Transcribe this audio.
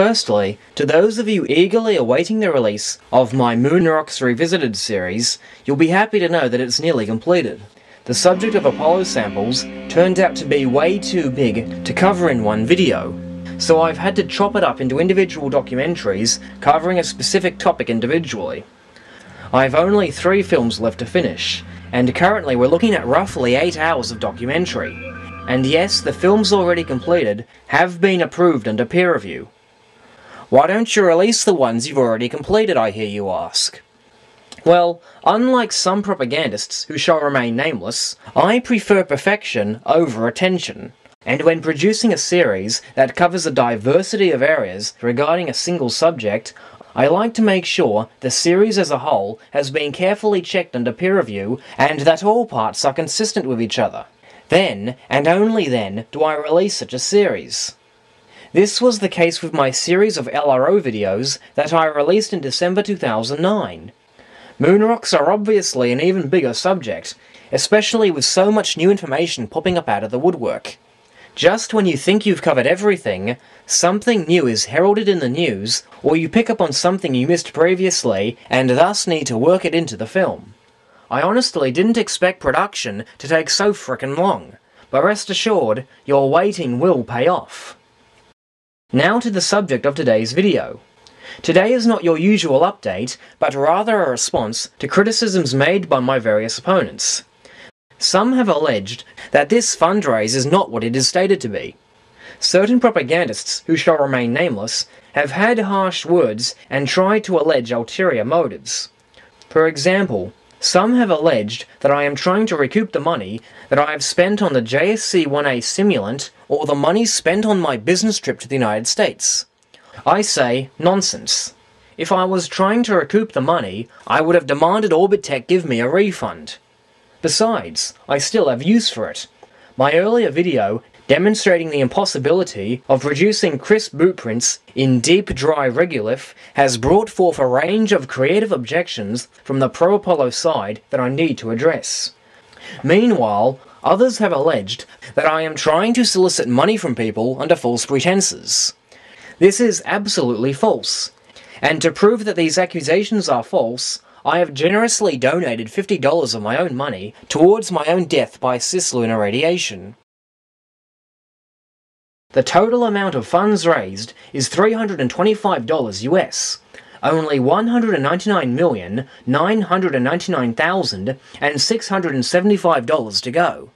Firstly, to those of you eagerly awaiting the release of my Moon Rocks Revisited series, you'll be happy to know that it's nearly completed. The subject of Apollo samples turned out to be way too big to cover in one video, so I've had to chop it up into individual documentaries covering a specific topic individually. I've only 3 films left to finish, and currently we're looking at roughly 8 hours of documentary. And yes, the films already completed have been approved under peer review. Why don't you release the ones you've already completed, I hear you ask? Well, unlike some propagandists who shall remain nameless, I prefer perfection over attention. And when producing a series that covers a diversity of areas regarding a single subject, I like to make sure the series as a whole has been carefully checked under peer review and that all parts are consistent with each other. Then, and only then, do I release such a series. This was the case with my series of LRO videos that I released in December 2009. Moon rocks are obviously an even bigger subject, especially with so much new information popping up out of the woodwork. Just when you think you've covered everything, something new is heralded in the news, or you pick up on something you missed previously and thus need to work it into the film. I honestly didn't expect production to take so frickin' long, but rest assured, your waiting will pay off. Now to the subject of today's video. Today is not your usual update, but rather a response to criticisms made by my various opponents. Some have alleged that this fundraise is not what it is stated to be. Certain propagandists, who shall remain nameless, have had harsh words and tried to allege ulterior motives. For example, some have alleged that I am trying to recoup the money that I have spent on the JSC-1A simulant or the money spent on my business trip to the United States. I say, nonsense. If I was trying to recoup the money, I would have demanded Orbit Tech give me a refund. Besides, I still have use for it. My earlier video demonstrating the impossibility of reducing crisp boot prints in deep dry regolith has brought forth a range of creative objections from the pro-Apollo side that I need to address. Meanwhile, others have alleged that I am trying to solicit money from people under false pretenses. This is absolutely false, and to prove that these accusations are false, I have generously donated $50 of my own money towards my own death by cislunar radiation. The total amount of funds raised is $325 US, only $199,999,675 to go.